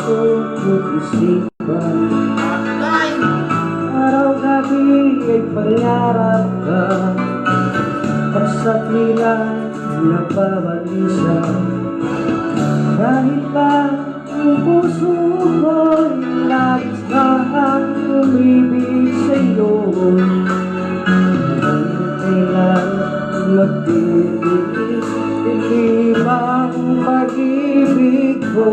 puso't isipan. Araw-gabi ay pangarap ka, pagsakilan nababalisa. Kahit pa ang puso ko'y labis na ang umibig sa'yo, kailan magtitiis, dilim ang pag-ibig ko.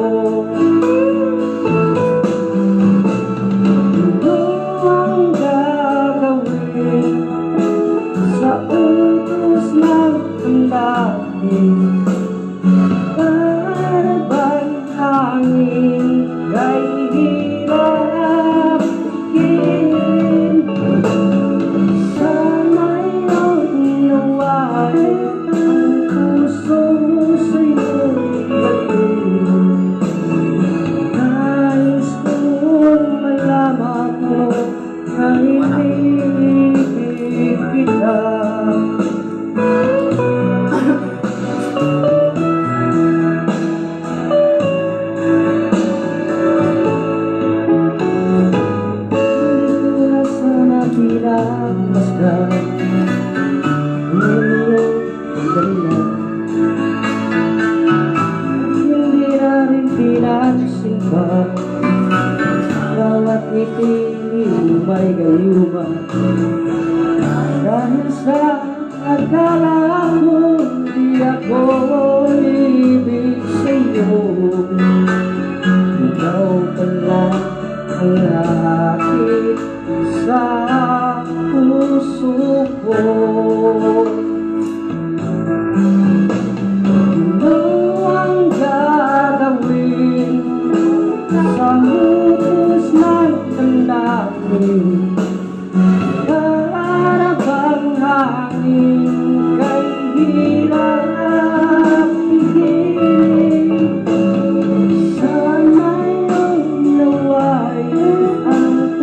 Ano ang gagawin sa utos ng damdamin? Para bang hangin kay hirap ikin? Sana'y unawain ang puso sa'yo'y galing. Nais kong malaman mo na iniibig kita. Basta ngayon dahilan, hindi na rin pinagsimba. Bawat ngiti may gayuma, dahil sa akala mo di ako ibig sa'yo. Ikaw pala ang aking sa puso ko. Ano ang gagawin sa utos ng damdamin? Para bang hangin kay hirap ikin? Sana'y unawain ang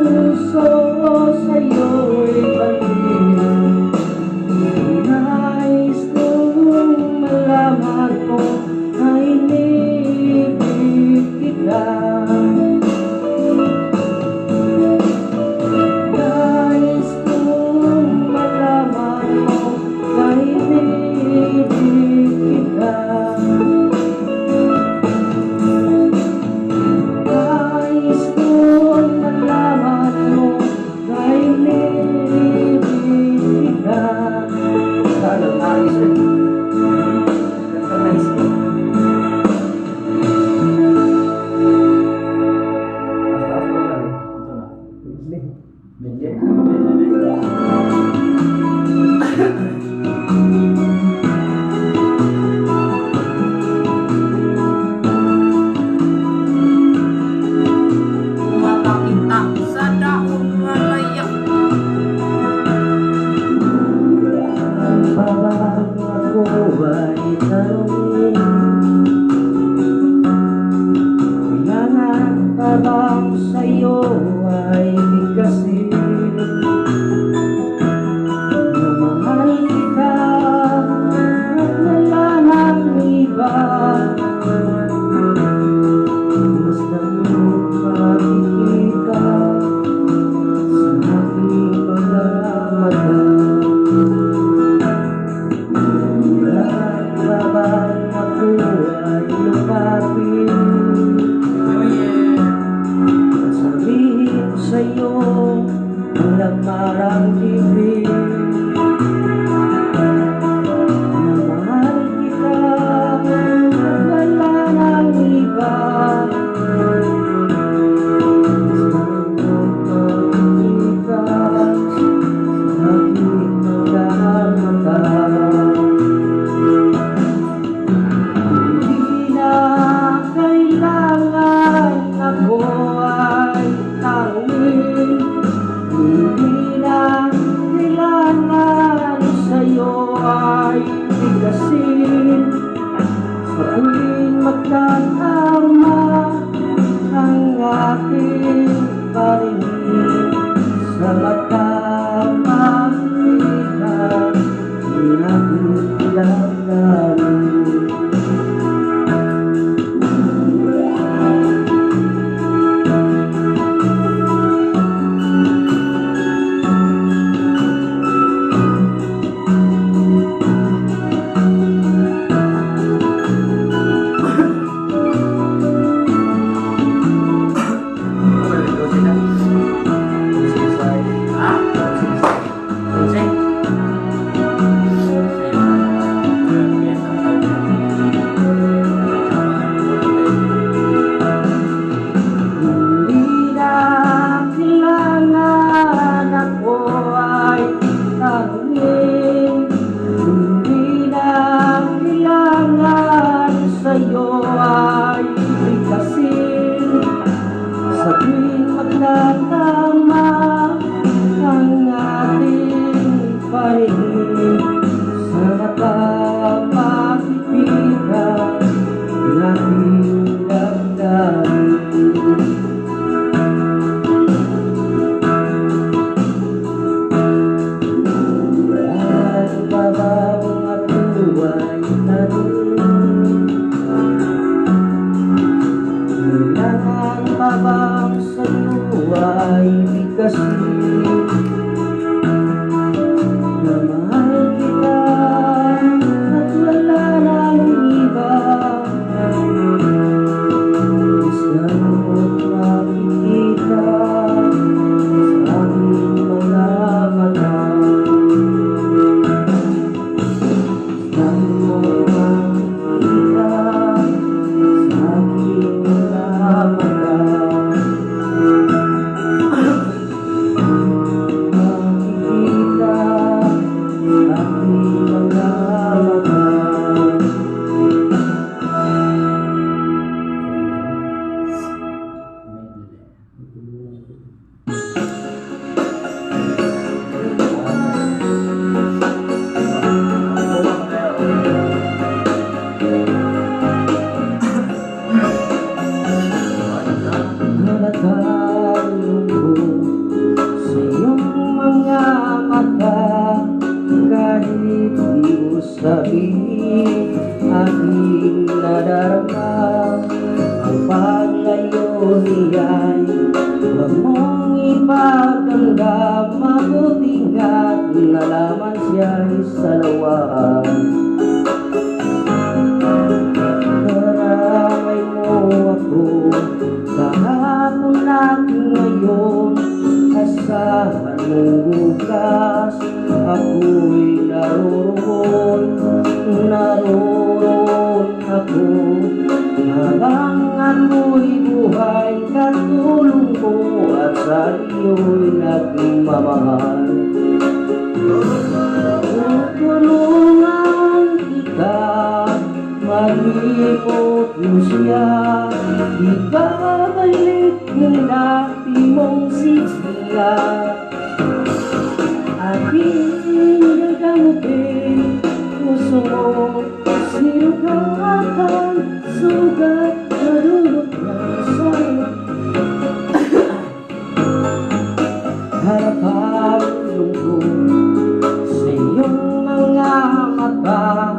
ay salawaan. Karamay mo ako kahapon at ngayon, asahan mo bukas ako'y naroon ako. Habang ako'y buhay, katulong mo at sa iyo'y nagmamahal. Tutulungan kita, malimot mo siya, ibabalik ng dati mong sigla. Aking gagamutin, puso mo sinugatan, sugat na dulot ng sa'yo. Harapang lungkot sa iyong mga mata,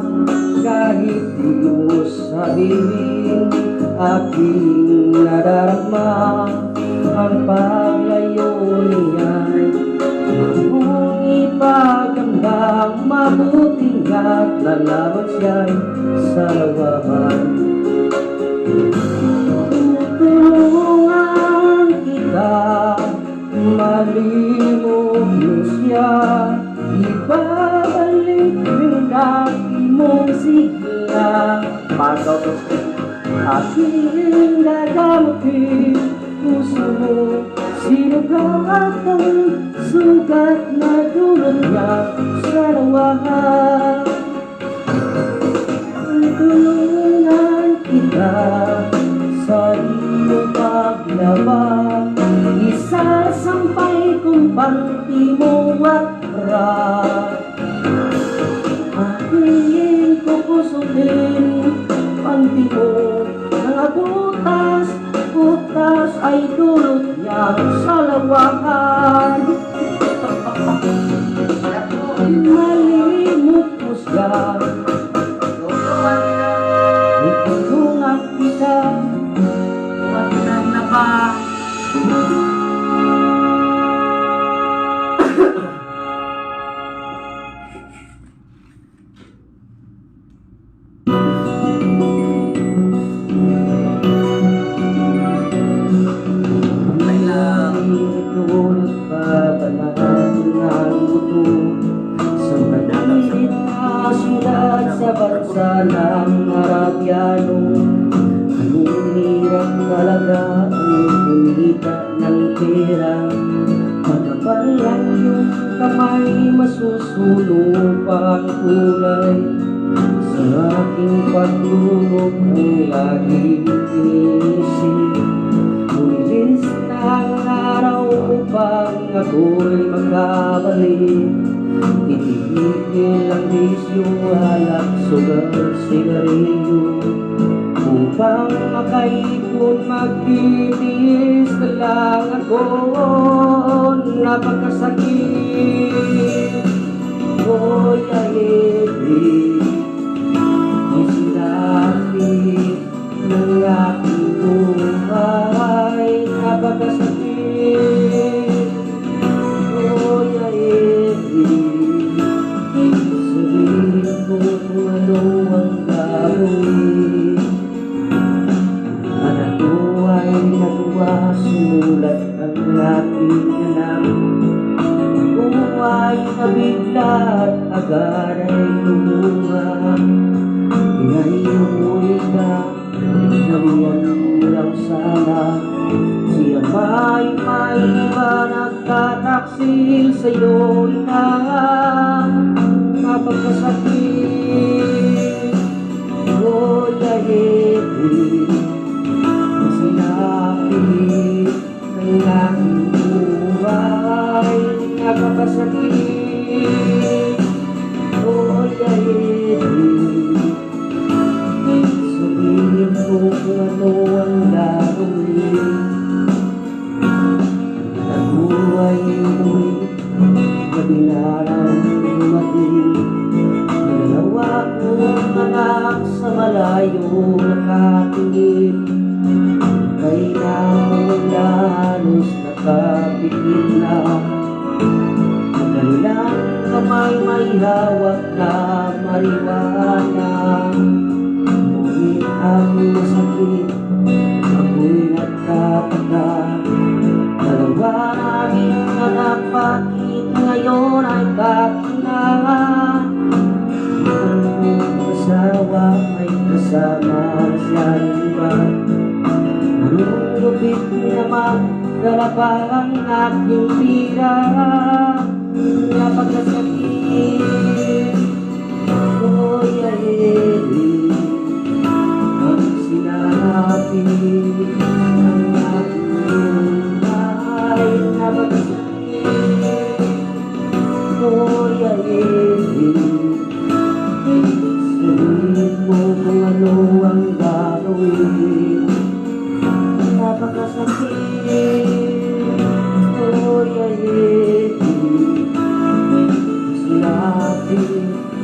kahit di mo sabihin, aking nadarama. Ang paglayo niya'y kung ipagambang, mabuting at lalaban siya'y salawahan. Tutulungan kita, malimot mo siya, ibabalik yung dati mong sigla. Pagaw to. Aking gagamutin, puso mo sinugatan, sugat na dulot niya sa nawahan. Tulungan kita sa iyong paglaba, isasampay kong panty mo at bra. Aking kukusutin panty mo, mga butas ay dulot niya sa lawahan. Malimot mo siya, itulungan kita, magdang na ba? Sa bansa ng Arabyano, anong hirap talaga ang kumita ng pera. Magkapal lang yung kamay, masusulo pa ang kulay. Sa aking paglulog ang laging inisip, bumilis na ang araw upang ako'y makabalik. Itigil ang bisyo, alak, sugat, sigarilyo, upang makaipon, magtitiis na lang ako. Napakasakit, oy aebi, isinapit ng aking buhay. Napakasakit, oy aebi, sabihin ko kung ano ang gagawin. At ako ay nagawa, sumulat ang aking anak. Ako ay nabigla at agad ay lumunga. Ngayon mo'y ka, nariyan mo lang sana. Siya may iba nagtataksil sa'yo, ina. Napagkasakit, o dahil sinapit ng aking buhay. Napagkasakit, o dahil sabihin ko kung ano ang gagawin. Nabuhay mo'y mabinarang dumating. Dalawa kong anak sa malayo nakatingin. Kay naman halos nakapikit na. Ang kanilang kamay may malawak na mariwanag. Ngunit ang masakit, ako'y nagtataka. Dalawang aking anak, bakit ngayon ay kakina? Ang asawa ay kasama siya iba. Anong lupit naman, dala pa ang aking pira. Napagkasakit, ako'y ahiri. Ang sinabi ng aking ay napagkasakit, ako'y ahiri. Sabihin mo kung ano ang gagawin. Napakasakit, ako'y ahiri. Sinabi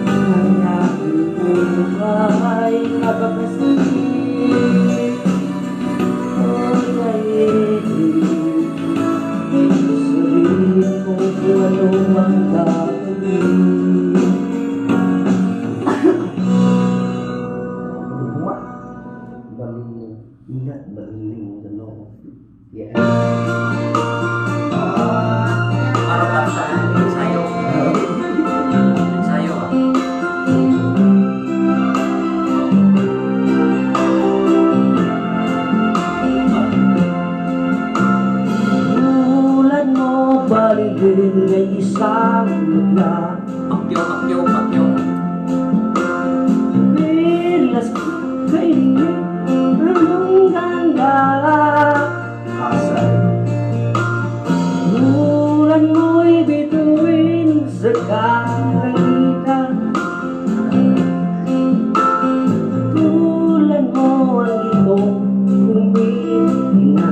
ng aking buhay, napakasakit, ako'y ahiri. Sabihin mo kung ano ang gagawin. Ingat berling gano. Ya. Para bangsa ensayo. Ensayo. Bulan mo baligin ay isang mula. Pakyo. Bilas kainin ang ganda. Bulan mo'y bituin sa kalangitan. Bulan mo ang itong kumihina.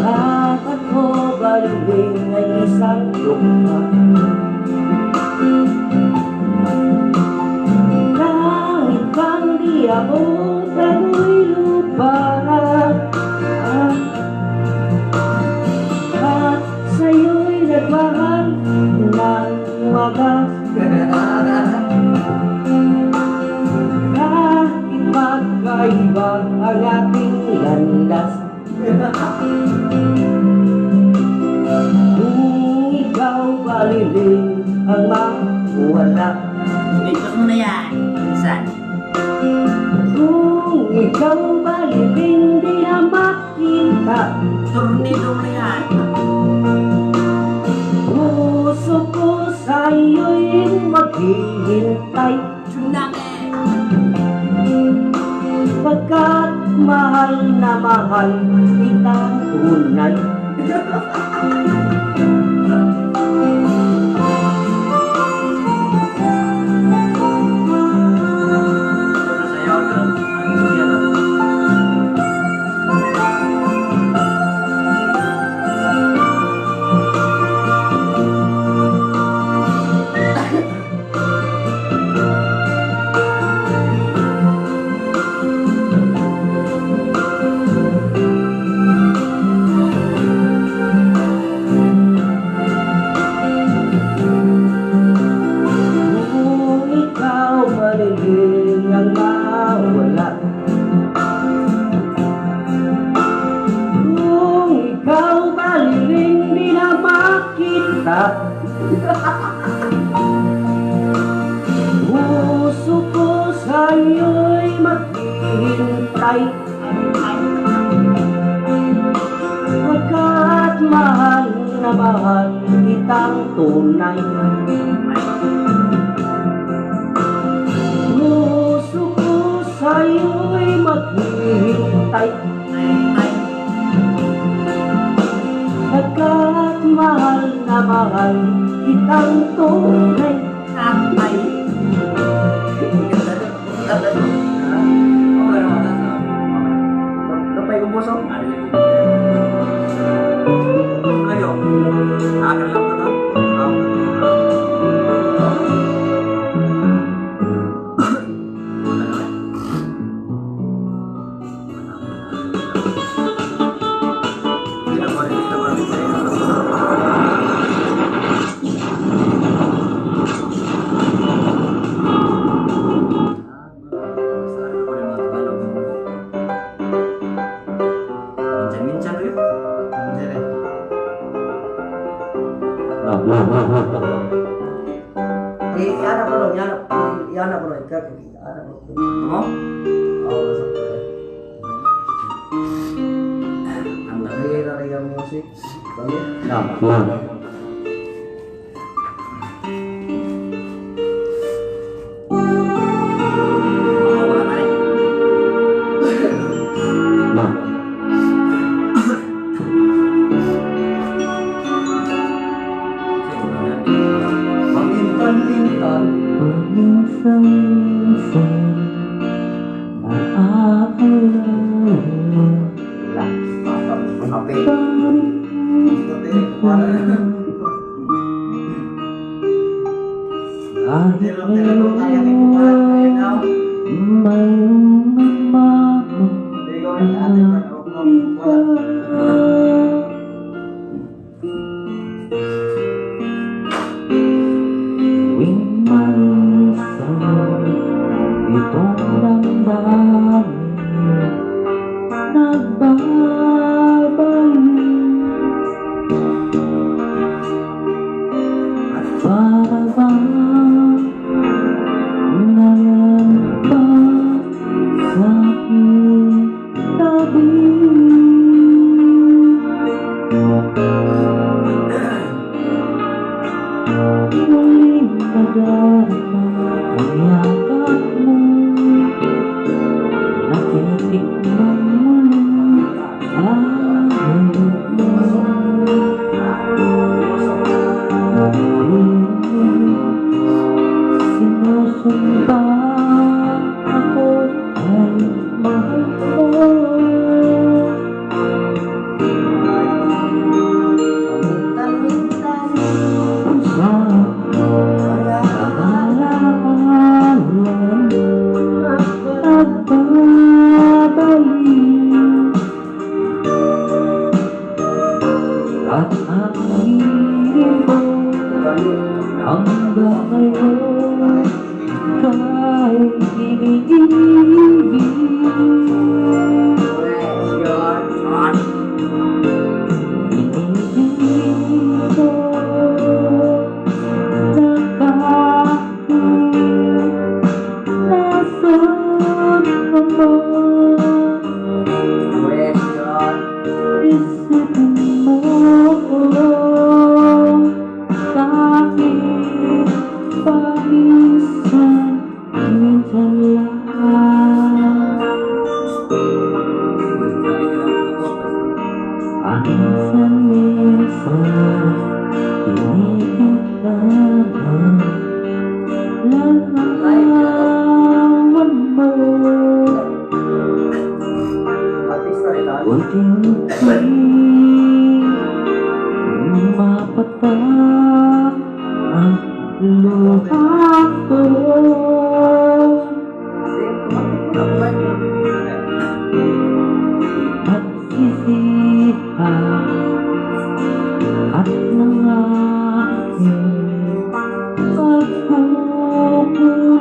At ako baligin ay isang lupa. Langit kang di abot, ako'y lupa. At sa'yo'y nagmahal ng wagas. Kahit magkaiba ang ating landas. Kung ikaw baliling ang mawala. Bigtos mo na yan. Minsan. Kung ikaw baliling di na makita. Tornado mo na yan. Puso ko sa'yo'y maghihintay. Tsunami. Pagkat mahal na mahal kitang tunay. Ang mawala. Kung ikaw baliling di na makita. Puso ko sa'yo'y maghihintay. Pagkat mahal na mahal kitang tunay. Sa'yo'y maghihintay. Pagkat mahal na mahal kitang tunay. Kapay. Napay ko puso? Kayo. Akan lang na to. Ihanap ko nun, ihanap ko nun. Ihanap ko nun. Ano? Oo, sakto eh. Ang laki. Nahihira rin yung music. Bali. Wala na rin. Siguro yan. Pamintan-mintan. Paminsan-minsan naaalala Kape. pa rin Kape. Parang. kahit Pero tayo may kumalat ngayon now. mayroong nagmamahal Hindi ko rin ate pa ako kumalat. tuwing malisan itong damdamin nagbabalik para bang nalampas sa aking tabi. Muling nadarama ang yakap mo, natitikman mo ang hayop mo. Sinusumpa ako ay mahal mo. Pamintan-mintan. Sa pangalaman nagbabalik at ang hiling ko hanggang ngayon kahit iniibig. Iniibig ko na kahit nasaan ka man, isipin mo kahit paminsan-minsan lang. Paminsan-minsan tinitignan larawan mo. Artista rin tayo. Unti-unti mapatak ang luha ko. Pagsisihan at nangaking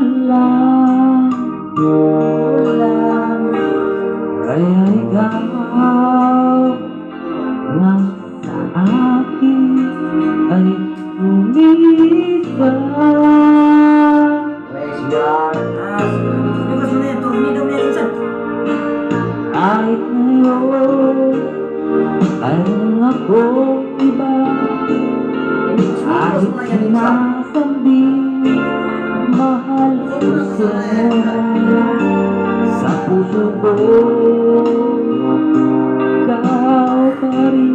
pagkukulang. Kaya ikaw na sa akin ay lumisan. Praise God. Lugas mo na yan. Tornado mo yan dyan. Kahit ngayon ay akong iba, kahit sinasambing mahal ko siya, sa puso ko ikaw pa rin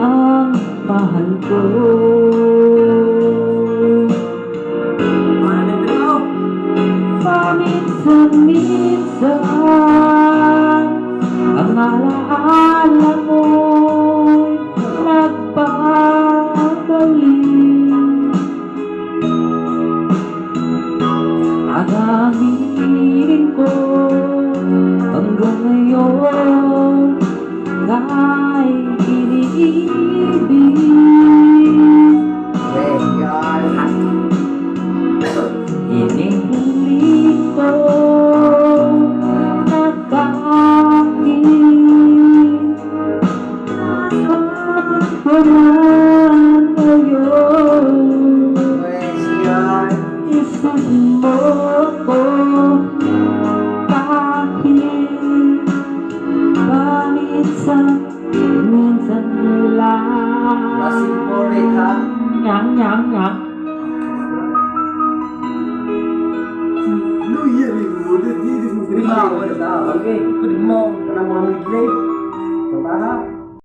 ang mahal ko. Ano na ito? Paminsan-minsan ang alaala mo'y nagbabalik at aminin ko hanggang ngayon kahit iniibig. Praise God. Inihiling ko na kahit minsan lang. Kasing boring ha. Nyang. Luya rin mo. Dito mo. Hindi ba ako na tao? Okay. Pwede mo. Kanang mga midlay.